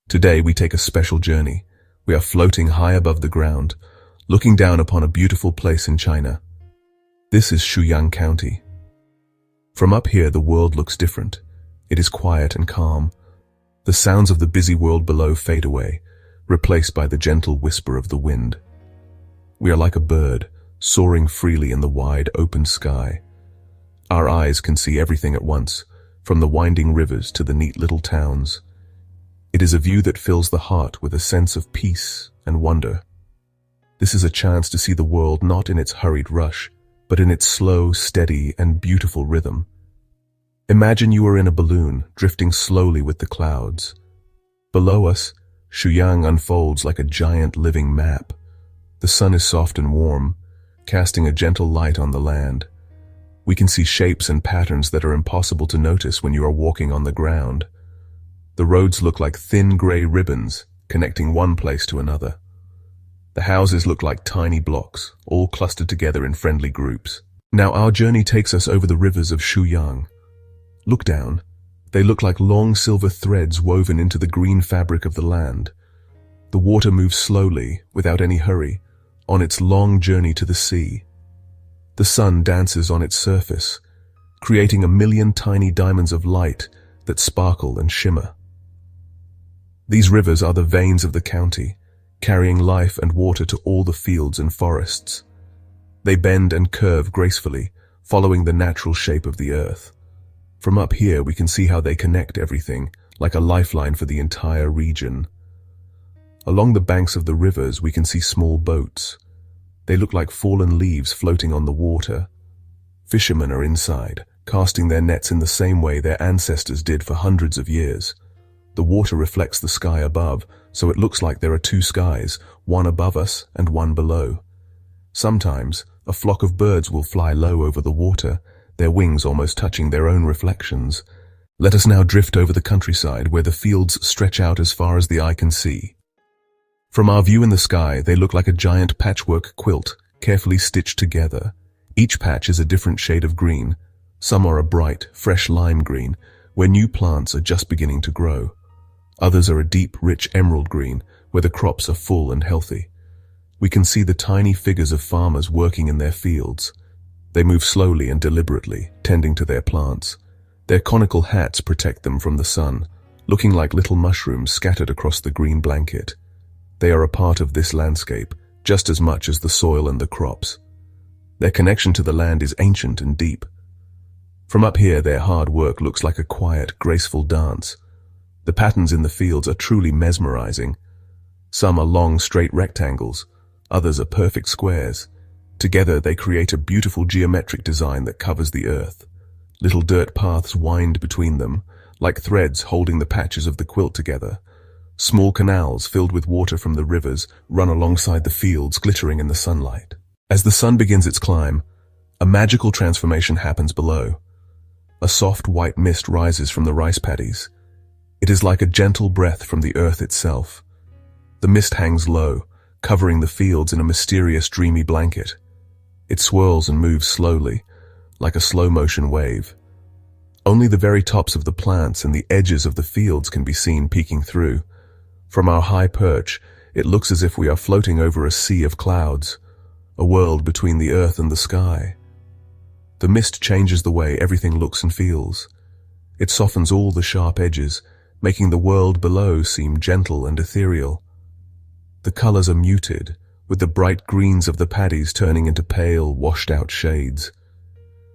Today we take a special journey. We are floating high above the ground, looking down upon a beautiful place in China. This is Shuyang County. From up here the world looks different. It is quiet and calm. The sounds of the busy world below fade away, replaced by the gentle whisper of the wind. We are like a bird, soaring freely in the wide, open sky. Our eyes can see everything at once, from the winding rivers to the neat little towns. It is a view that fills the heart with a sense of peace and wonder. This is a chance to see the world not in its hurried rush, but in its slow, steady, and beautiful rhythm. Imagine you are in a balloon, drifting slowly with the clouds. Below us, Shuyang unfolds like a giant living map. The sun is soft and warm, casting a gentle light on the land. We can see shapes and patterns that are impossible to notice when you are walking on the ground. The roads look like thin gray ribbons, connecting one place to another. The houses look like tiny blocks, all clustered together in friendly groups. Now our journey takes us over the rivers of Shuyang. Look down. They look like long silver threads woven into the green fabric of the land. The water moves slowly, without any hurry, on its long journey to the sea. The sun dances on its surface, creating a million tiny diamonds of light that sparkle and shimmer. These rivers are the veins of the county, carrying life and water to all the fields and forests. They bend and curve gracefully, following the natural shape of the earth. From up here we can see how they connect everything, like a lifeline for the entire region. Along the banks of the rivers we can see small boats. They look like fallen leaves floating on the water. Fishermen are inside, casting their nets in the same way their ancestors did for hundreds of years. The water reflects the sky above, so it looks like there are two skies, one above us and one below. Sometimes, a flock of birds will fly low over the water, their wings almost touching their own reflections. Let us now drift over the countryside, where the fields stretch out as far as the eye can see. From our view in the sky, they look like a giant patchwork quilt, carefully stitched together. Each patch is a different shade of green. Some are a bright, fresh lime green, where new plants are just beginning to grow. Others are a deep, rich emerald green, where the crops are full and healthy. We can see the tiny figures of farmers working in their fields. They move slowly and deliberately, tending to their plants. Their conical hats protect them from the sun, looking like little mushrooms scattered across the green blanket. They are a part of this landscape, just as much as the soil and the crops. Their connection to the land is ancient and deep. From up here, their hard work looks like a quiet, graceful dance. The patterns in the fields are truly mesmerizing. Some are long, straight rectangles, others are perfect squares. Together they create a beautiful geometric design that covers the earth. Little dirt paths wind between them, like threads holding the patches of the quilt together. Small canals filled with water from the rivers run alongside the fields, glittering in the sunlight. As the sun begins its climb, a magical transformation happens below. A soft white mist rises from the rice paddies. It is like a gentle breath from the earth itself. The mist hangs low, covering the fields in a mysterious, dreamy blanket. It swirls and moves slowly, like a slow-motion wave. Only the very tops of the plants and the edges of the fields can be seen peeking through. From our high perch, it looks as if we are floating over a sea of clouds, a world between the earth and the sky. The mist changes the way everything looks and feels. It softens all the sharp edges, making the world below seem gentle and ethereal. The colors are muted, with the bright greens of the paddies turning into pale, washed-out shades.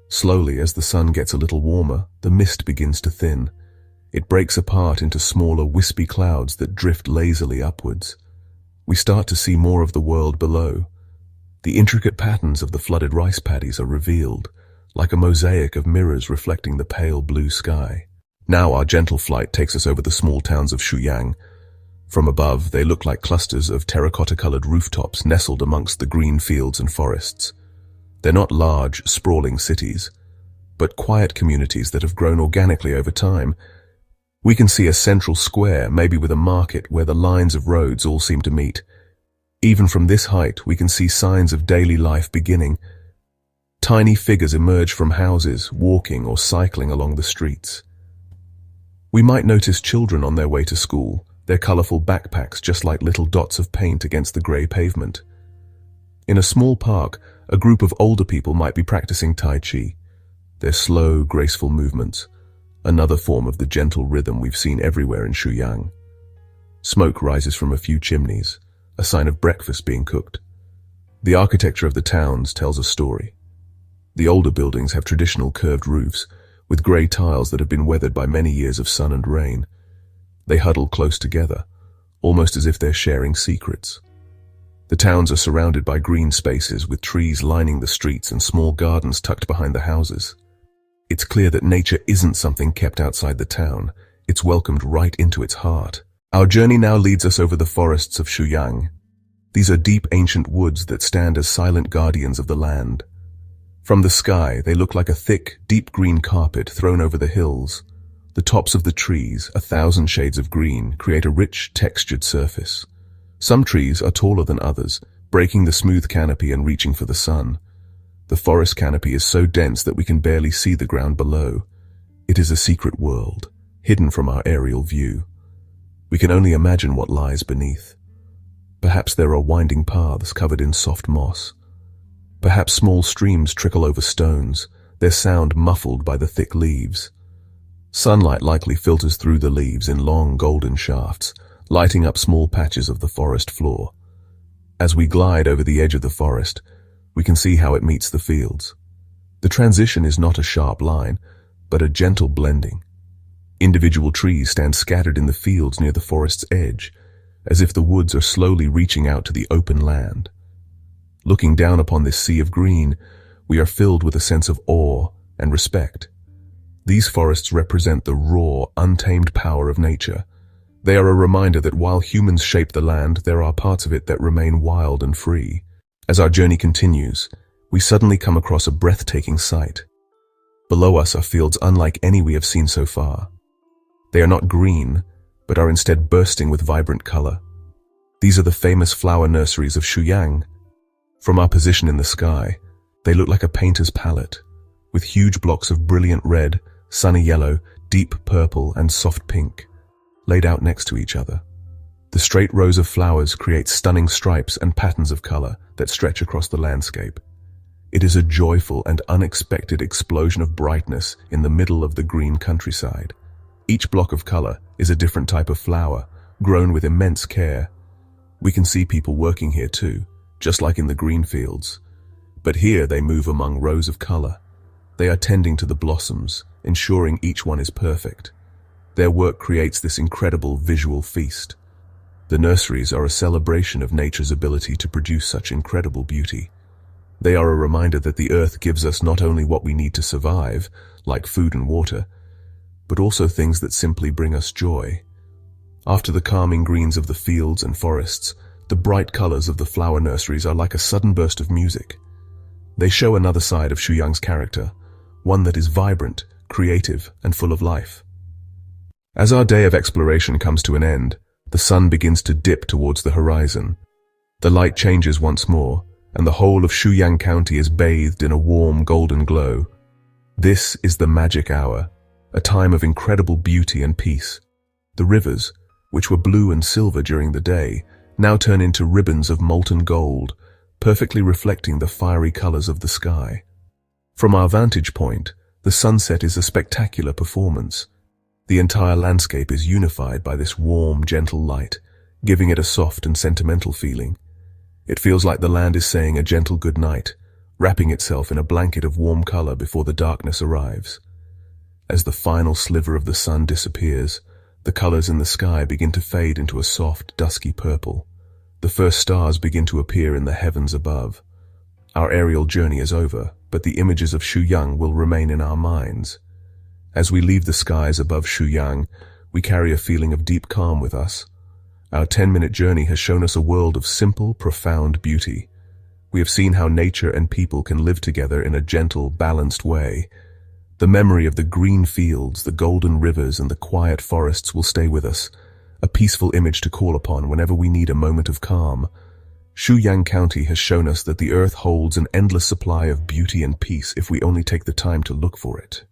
Slowly, as the sun gets a little warmer, the mist begins to thin. It breaks apart into smaller, wispy clouds that drift lazily upwards. We start to see more of the world below. The intricate patterns of the flooded rice paddies are revealed, like a mosaic of mirrors reflecting the pale blue sky. Now our gentle flight takes us over the small towns of Shuyang. From above, they look like clusters of terracotta-colored rooftops nestled amongst the green fields and forests. They're not large, sprawling cities, but quiet communities that have grown organically over time. We can see a central square, maybe with a market, where the lines of roads all seem to meet. Even from this height, we can see signs of daily life beginning. Tiny figures emerge from houses, walking or cycling along the streets. We might notice children on their way to school, their colorful backpacks just like little dots of paint against the gray pavement. In a small park, a group of older people might be practicing Tai Chi, their slow, graceful movements, another form of the gentle rhythm we've seen everywhere in Shuyang. Smoke rises from a few chimneys, a sign of breakfast being cooked. The architecture of the towns tells a story. The older buildings have traditional curved roofs, with grey tiles that have been weathered by many years of sun and rain. They huddle close together, almost as if they're sharing secrets. The towns are surrounded by green spaces with trees lining the streets and small gardens tucked behind the houses. It's clear that nature isn't something kept outside the town, it's welcomed right into its heart. Our journey now leads us over the forests of Shuyang. These are deep ancient woods that stand as silent guardians of the land. From the sky, they look like a thick, deep green carpet thrown over the hills. The tops of the trees, 1,000 shades of green, create a rich, textured surface. Some trees are taller than others, breaking the smooth canopy and reaching for the sun. The forest canopy is so dense that we can barely see the ground below. It is a secret world, hidden from our aerial view. We can only imagine what lies beneath. Perhaps there are winding paths covered in soft moss. Perhaps small streams trickle over stones, their sound muffled by the thick leaves. Sunlight likely filters through the leaves in long golden shafts, lighting up small patches of the forest floor. As we glide over the edge of the forest, we can see how it meets the fields. The transition is not a sharp line, but a gentle blending. Individual trees stand scattered in the fields near the forest's edge, as if the woods are slowly reaching out to the open land. Looking down upon this sea of green, we are filled with a sense of awe and respect. These forests represent the raw, untamed power of nature. They are a reminder that while humans shape the land, there are parts of it that remain wild and free. As our journey continues, we suddenly come across a breathtaking sight. Below us are fields unlike any we have seen so far. They are not green, but are instead bursting with vibrant color. These are the famous flower nurseries of Shuyang. From our position in the sky, they look like a painter's palette, with huge blocks of brilliant red, sunny yellow, deep purple, and soft pink, laid out next to each other. The straight rows of flowers create stunning stripes and patterns of color that stretch across the landscape. It is a joyful and unexpected explosion of brightness in the middle of the green countryside. Each block of color is a different type of flower, grown with immense care. We can see people working here too, just like in the green fields. But here they move among rows of color. They are tending to the blossoms, ensuring each one is perfect. Their work creates this incredible visual feast. The nurseries are a celebration of nature's ability to produce such incredible beauty. They are a reminder that the earth gives us not only what we need to survive, like food and water, but also things that simply bring us joy. After the calming greens of the fields and forests, the bright colors of the flower nurseries are like a sudden burst of music. They show another side of Shuyang's character, one that is vibrant, creative, and full of life. As our day of exploration comes to an end, the sun begins to dip towards the horizon. The light changes once more, and the whole of Shuyang County is bathed in a warm golden glow. This is the magic hour, a time of incredible beauty and peace. The rivers, which were blue and silver during the day, now turn into ribbons of molten gold, perfectly reflecting the fiery colors of the sky. From our vantage point, the sunset is a spectacular performance. The entire landscape is unified by this warm, gentle light, giving it a soft and sentimental feeling. It feels like the land is saying a gentle goodnight, wrapping itself in a blanket of warm color before the darkness arrives. As the final sliver of the sun disappears, the colors in the sky begin to fade into a soft, dusky purple. The first stars begin to appear in the heavens above. Our aerial journey is over, but the images of Shuyang will remain in our minds. As we leave the skies above Shuyang, we carry a feeling of deep calm with us. Our 10-minute journey has shown us a world of simple, profound beauty. We have seen how nature and people can live together in a gentle, balanced way. The memory of the green fields, the golden rivers, and the quiet forests will stay with us, a peaceful image to call upon whenever we need a moment of calm. Shuyang County has shown us that the earth holds an endless supply of beauty and peace if we only take the time to look for it.